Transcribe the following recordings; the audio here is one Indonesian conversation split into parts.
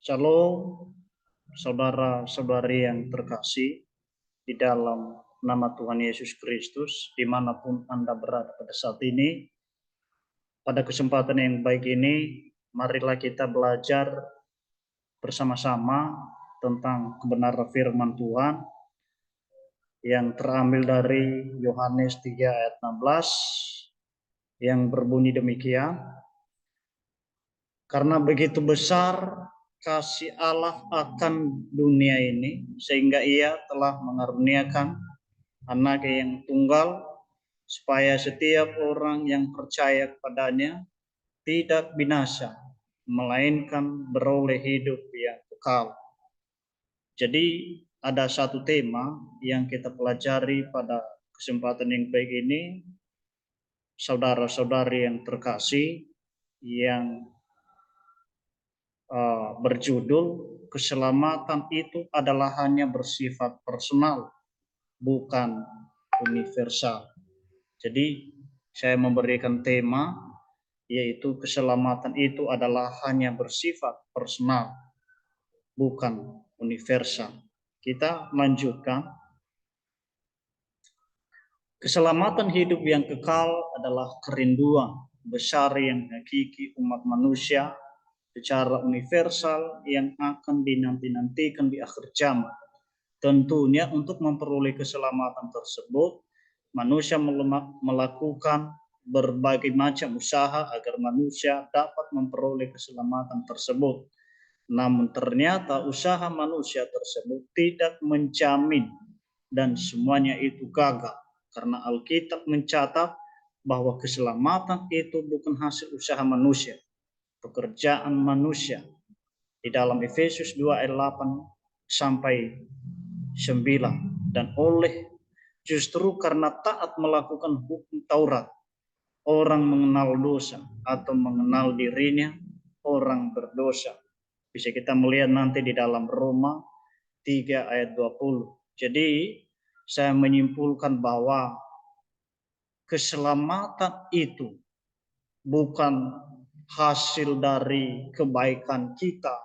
Shalom, saudara-saudari yang terkasih di dalam nama Tuhan Yesus Kristus, dimanapun Anda berada pada saat ini. Pada kesempatan yang baik ini, marilah kita belajar bersama-sama tentang kebenaran firman Tuhan yang terambil dari Yohanes 3 ayat 16 yang berbunyi demikian. Karena begitu besar kasih Allah akan dunia ini, sehingga ia telah mengaruniakan anak yang tunggal, supaya setiap orang yang percaya kepadanya tidak binasa, melainkan beroleh hidup yang kekal. Jadi ada satu tema yang kita pelajari pada kesempatan yang baik ini, saudara-saudari yang terkasih, yang berjudul keselamatan itu adalah hanya bersifat personal, bukan universal. Jadi saya memberikan tema yaitu keselamatan itu adalah hanya bersifat personal, bukan universal. Kita lanjutkan. Keselamatan hidup yang kekal adalah kerinduan besar yang hakiki umat manusia secara universal yang akan dinanti-nantikan di akhir zaman. Tentunya untuk memperoleh keselamatan tersebut, manusia melakukan berbagai macam usaha agar manusia dapat memperoleh keselamatan tersebut. Namun ternyata usaha manusia tersebut tidak menjamin dan semuanya itu gagal. Karena Alkitab mencatat bahwa keselamatan itu bukan hasil usaha manusia, pekerjaan manusia. Di dalam Efesus 2 ayat 8 sampai 9. Dan justru karena taat melakukan hukum Taurat, orang mengenal dosa atau mengenal dirinya orang berdosa. Bisa kita melihat nanti di dalam Roma 3 ayat 20. Jadi saya menyimpulkan bahwa keselamatan itu bukan hasil dari kebaikan kita,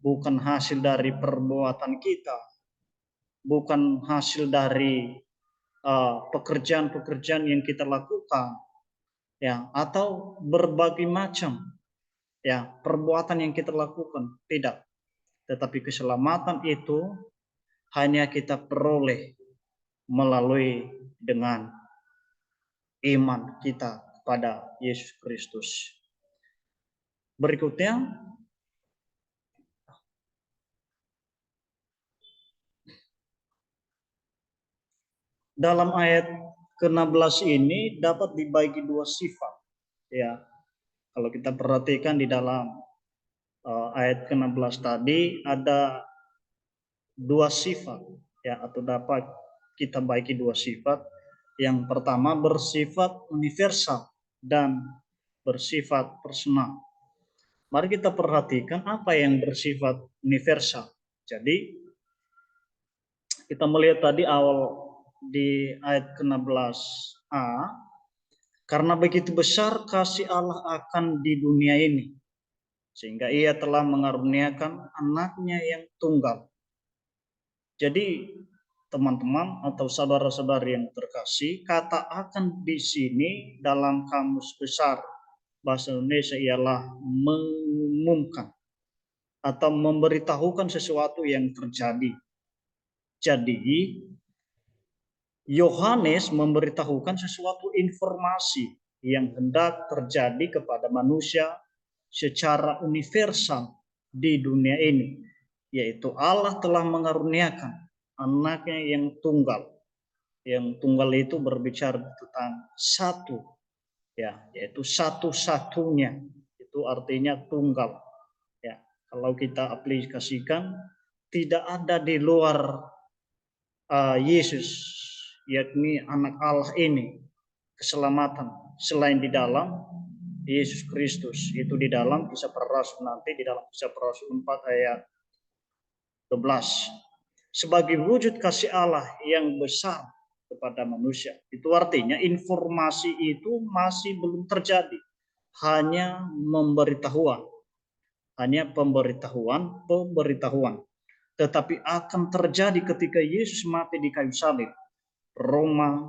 bukan hasil dari perbuatan kita, bukan hasil dari pekerjaan-pekerjaan yang kita lakukan, ya, atau berbagai macam ya perbuatan yang kita lakukan, tidak. Tetapi keselamatan itu hanya kita peroleh melalui dengan iman kita kepada Yesus Kristus. Berikutnya, dalam ayat ke-16 ini dapat dibagi dua sifat. Ya, kalau kita perhatikan di dalam ayat ke-16 tadi ada dua sifat, ya, atau dapat kita bagi dua sifat. Yang pertama bersifat universal dan bersifat personal. Mari kita perhatikan apa yang bersifat universal. Jadi kita melihat tadi awal di ayat ke-16a, karena begitu besar kasih Allah akan di dunia ini, sehingga ia telah mengaruniakan anaknya yang tunggal. Jadi teman-teman atau saudara-saudari yang terkasih, kata akan di sini dalam kamus besar bahasa Indonesia ialah mengumumkan atau memberitahukan sesuatu yang terjadi. Jadi Yohanes memberitahukan sesuatu informasi yang hendak terjadi kepada manusia secara universal di dunia ini, yaitu Allah telah mengaruniakan anaknya yang tunggal. Yang tunggal itu berbicara tentang satu, ya, yaitu satu-satunya. Itu artinya tunggal. Ya, kalau kita aplikasikan, tidak ada di luar Yesus, yakni anak Allah ini, keselamatan selain di dalam Yesus Kristus. Itu di dalam Kisah Para Rasul, nanti di dalam Kisah Para Rasul 4 ayat 12. Sebagai wujud kasih Allah yang besar kepada manusia. Itu artinya informasi itu masih belum terjadi, hanya memberitahuan. hanya pemberitahuan, tetapi akan terjadi ketika Yesus mati di kayu salib. Roma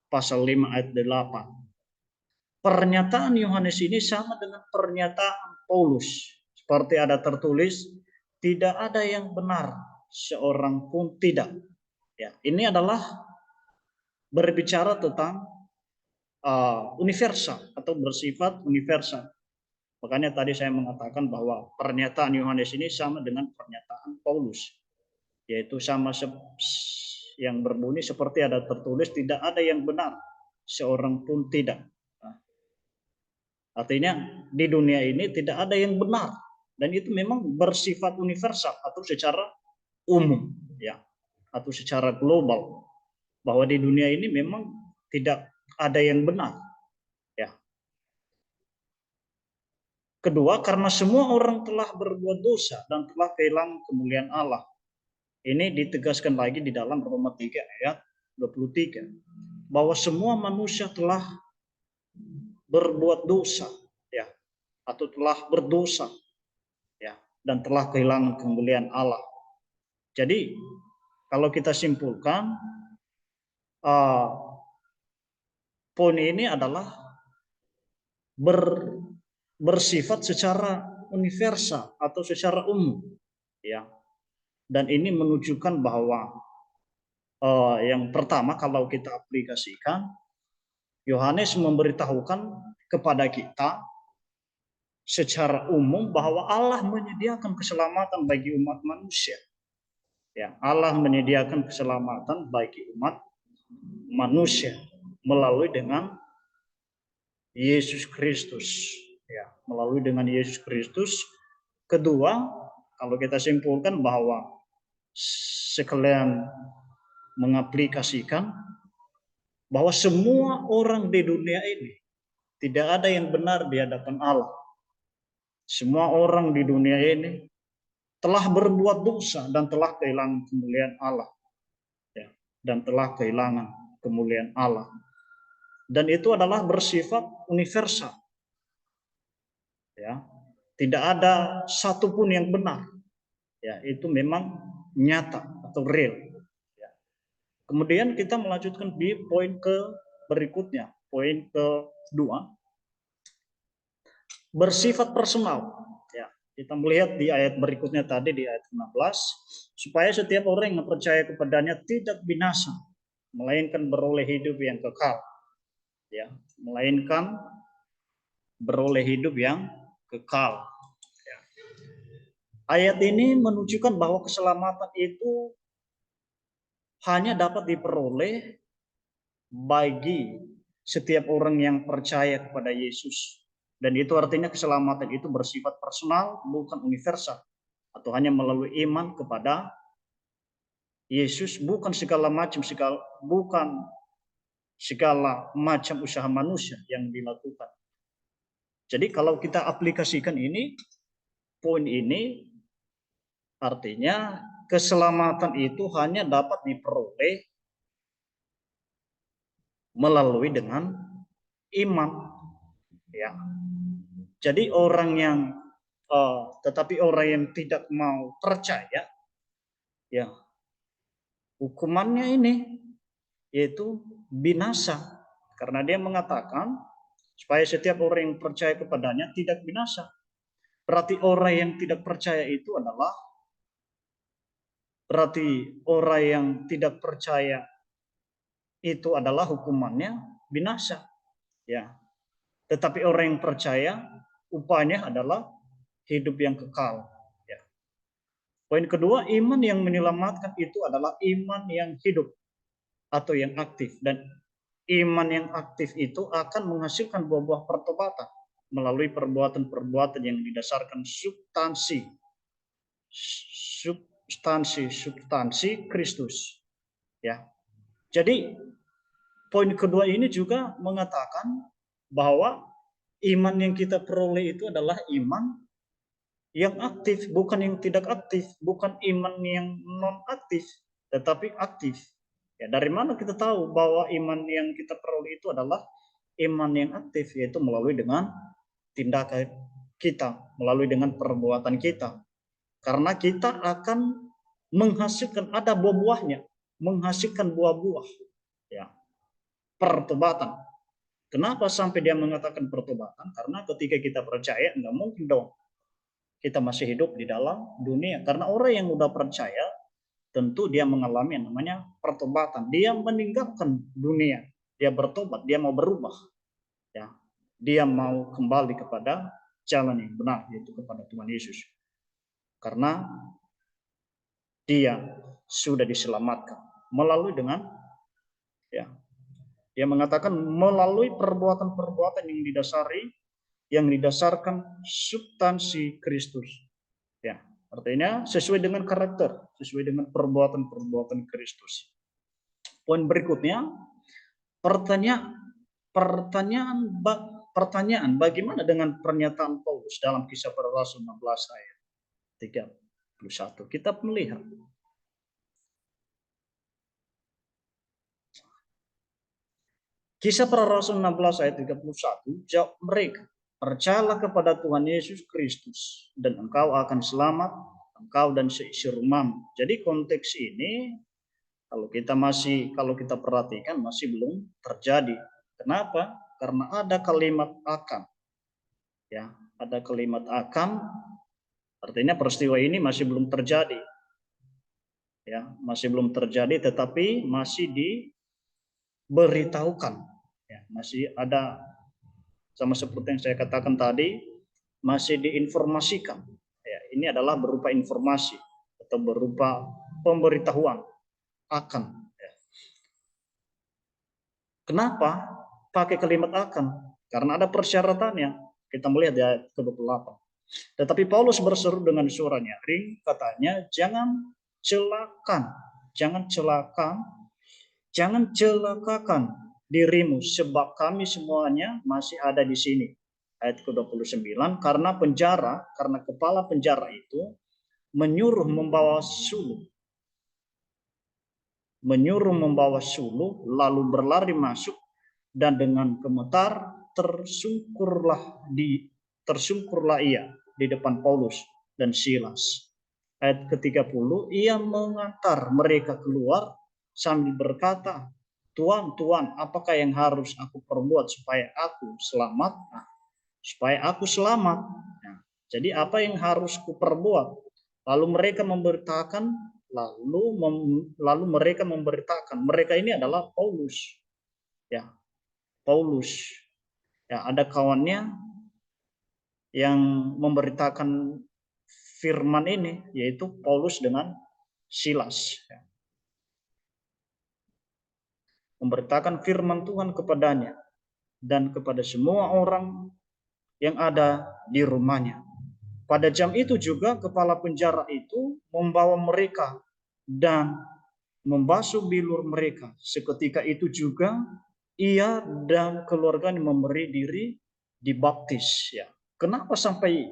pasal 5 ayat 8. Pernyataan Yohanes ini sama dengan pernyataan Paulus. Seperti ada tertulis, tidak ada yang benar, seorang pun tidak. Ya, ini adalah berbicara tentang universal atau bersifat universal. Makanya tadi saya mengatakan bahwa pernyataan Yohanes ini sama dengan pernyataan Paulus, yaitu sama yang berbunyi seperti ada tertulis, tidak ada yang benar, seorang pun tidak. Artinya di dunia ini tidak ada yang benar, dan itu memang bersifat universal atau secara umum, ya, atau secara global, bahwa di dunia ini memang tidak ada yang benar. Ya. Kedua, karena semua orang telah berbuat dosa dan telah kehilangan kemuliaan Allah. Ini ditegaskan lagi di dalam Roma 3 ayat 23. Bahwa semua manusia telah berbuat dosa, ya, atau telah berdosa, ya, dan telah kehilangan kemuliaan Allah. Jadi, kalau kita simpulkan, poin ini adalah bersifat secara universal atau secara umum, ya. Dan ini menunjukkan bahwa yang pertama, kalau kita aplikasikan, Yohanes memberitahukan kepada kita secara umum bahwa Allah menyediakan keselamatan bagi umat manusia. Ya, Allah menyediakan keselamatan bagi umat manusia melalui dengan Yesus Kristus. Ya, melalui dengan Yesus Kristus. Kedua, kalau kita simpulkan bahwa sekalian mengaplikasikan bahwa semua orang di dunia ini tidak ada yang benar di hadapan Allah. Semua orang di dunia ini telah berbuat dosa dan telah kehilangan kemuliaan Allah. Ya, dan telah kehilangan kemuliaan Allah. Dan itu adalah bersifat universal. Ya, tidak ada satupun yang benar. Ya, itu memang nyata atau real. Ya. Kemudian kita melanjutkan di poin berikutnya, poin kedua, bersifat personal. Ya, kita melihat di ayat berikutnya tadi di ayat 16, supaya setiap orang yang percaya kepadanya tidak binasa, melainkan beroleh hidup yang kekal. Ya, melainkan beroleh hidup yang kekal. Ya. Ayat ini menunjukkan bahwa keselamatan itu hanya dapat diperoleh bagi setiap orang yang percaya kepada Yesus. Dan itu artinya keselamatan itu bersifat personal, bukan universal. Atau hanya melalui iman kepada Yesus, bukan segala macam usaha manusia yang dilakukan. Jadi kalau kita aplikasikan ini, poin ini artinya keselamatan itu hanya dapat diperoleh melalui dengan iman. Ya. Jadi tetapi orang yang tidak mau percaya, ya, hukumannya ini yaitu binasa, karena dia mengatakan supaya setiap orang yang percaya kepadanya tidak binasa. Berarti orang yang tidak percaya itu adalah hukumannya binasa. Ya. Tetapi orang yang percaya upahnya adalah hidup yang kekal. Ya. Poin kedua, iman yang menyelamatkan itu adalah iman yang hidup atau yang aktif, dan iman yang aktif itu akan menghasilkan buah-buah pertobatan melalui perbuatan-perbuatan yang didasarkan substansi Kristus. Ya. Jadi poin kedua ini juga mengatakan bahwa iman yang kita peroleh itu adalah iman yang aktif, bukan yang tidak aktif, bukan iman yang non aktif, tetapi aktif. Ya, dari mana kita tahu bahwa iman yang kita peroleh itu adalah iman yang aktif, yaitu melalui dengan tindakan kita, melalui dengan perbuatan kita. Karena kita akan menghasilkan, ada buah-buahnya, menghasilkan buah-buah, ya, pertobatan. Kenapa sampai dia mengatakan pertobatan? Karena ketika kita percaya, nggak mungkin dong kita masih hidup di dalam dunia. Karena orang yang udah percaya, tentu dia mengalami yang namanya pertobatan. Dia meninggalkan dunia, dia bertobat, dia mau berubah, ya, dia mau kembali kepada jalan yang benar, yaitu kepada Tuhan Yesus. Karena dia sudah diselamatkan melalui dengan, ya, dia mengatakan melalui perbuatan-perbuatan yang didasarkan substansi Kristus. Ya, artinya sesuai dengan karakter, sesuai dengan perbuatan-perbuatan Kristus. Poin berikutnya, pertanyaan bagaimana dengan pernyataan Paulus dalam Kisah Para Rasul 16 ayat 31. Kita melihat Kisah Para Rasul 16 ayat 31, jawab mereka, percayalah kepada Tuhan Yesus Kristus dan engkau akan selamat, engkau dan seisi rumahmu. Jadi konteks ini kalau kita perhatikan masih belum terjadi. Kenapa? Karena ada kalimat akan. Ya, ada kalimat akan, artinya peristiwa ini masih belum terjadi. Ya, masih belum terjadi tetapi masih diberitahukan. Ya, masih ada, sama seperti yang saya katakan tadi, masih diinformasikan. Ya, ini adalah berupa informasi atau berupa pemberitahuan akan. Ya. Kenapa pakai kalimat akan? Karena ada persyaratannya. Kita melihat di ayat ke-28. Tetapi Paulus berseru dengan suara nyaring, katanya, jangan celakakan dirimu, sebab kami semuanya masih ada di sini. Ayat ke-29, karena kepala penjara itu menyuruh membawa suluh, lalu berlari masuk, dan dengan gemetar tersungkurlah ia di depan Paulus dan Silas. Ayat ke-30, ia mengantar mereka keluar sambil berkata, Tuan, apakah yang harus aku perbuat supaya aku selamat? Nah, supaya aku selamat. Nah, jadi apa yang harus ku perbuat? Lalu mereka memberitakan, mereka ini adalah Paulus. Ya, Paulus. Ya, ada kawannya yang memberitakan firman ini, yaitu Paulus dengan Silas. Ya. Memberitakan firman Tuhan kepadanya dan kepada semua orang yang ada di rumahnya. Pada jam itu juga kepala penjara itu membawa mereka dan membasuh bilur mereka. Seketika itu juga ia dan keluarganya memberi diri dibaptis. Ya. Kenapa sampai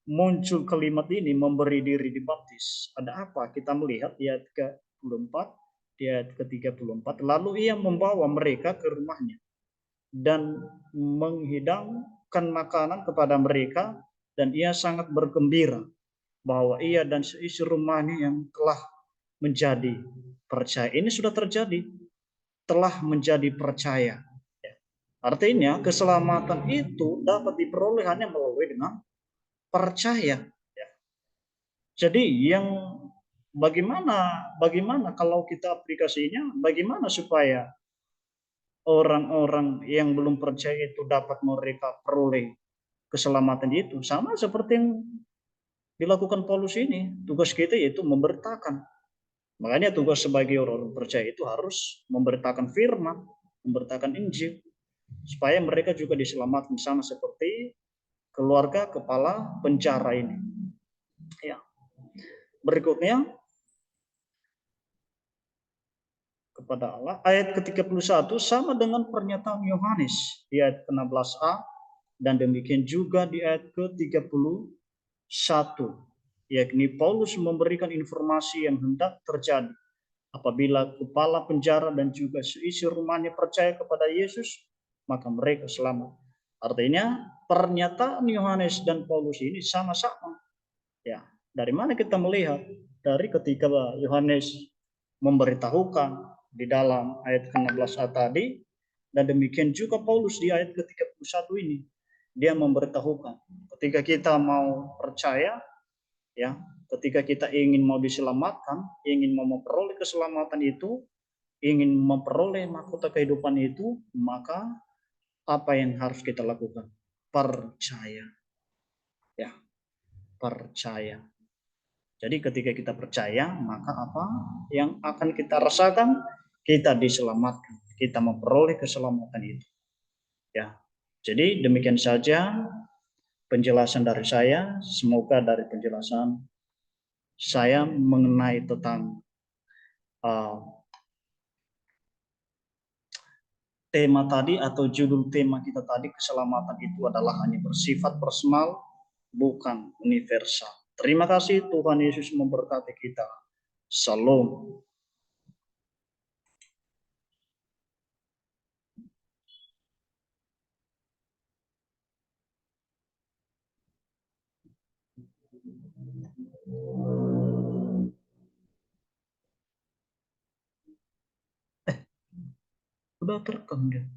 muncul kalimat ini, memberi diri dibaptis? Ada apa? Kita melihat di ayat ke-24, di ayat ke-34. Lalu ia membawa mereka ke rumahnya dan menghidangkan makanan kepada mereka, dan ia sangat bergembira bahwa ia dan seisi rumahnya yang telah menjadi percaya. Ini sudah terjadi, telah menjadi percaya. Artinya keselamatan itu dapat diperoleh hanya melalui dengan percaya. Jadi bagaimana kalau kita aplikasinya, bagaimana supaya orang-orang yang belum percaya itu dapat mereka peroleh keselamatan itu? Sama seperti yang dilakukan Paulus ini. Tugas kita yaitu memberitakan. Makanya tugas sebagai orang percaya itu harus memberitakan firman, memberitakan Injil, supaya mereka juga diselamatkan, sama seperti keluarga kepala penjara ini. Ya. Berikutnya, kepada Allah, ayat ke-31 sama dengan pernyataan Yohanes di ayat ke-16a, dan demikian juga di ayat ke-31, yakni Paulus memberikan informasi yang hendak terjadi apabila kepala penjara dan juga seisi rumahnya percaya kepada Yesus, maka mereka selamat. Artinya pernyataan Yohanes dan Paulus ini sama-sama. Ya, dari mana kita melihat? Dari ketika Yohanes memberitahukan di dalam ayat ke-16a tadi, dan demikian juga Paulus di ayat ke-31 ini. Dia memberitahukan ketika kita mau percaya, ya, ketika kita ingin mau diselamatkan, ingin mau memperoleh keselamatan itu, ingin memperoleh mahkota kehidupan itu, maka apa yang harus kita lakukan? Percaya. Ya, percaya. Jadi ketika kita percaya, maka apa yang akan kita rasakan? Kita diselamatkan. Kita memperoleh keselamatan itu. Ya. Jadi demikian saja penjelasan dari saya. Semoga dari penjelasan saya mengenai tentang uh, tema tadi atau judul tema kita tadi, keselamatan itu adalah hanya bersifat personal, bukan universal. Terima kasih, Tuhan Yesus memberkati kita. Salam. Udah terekam dia.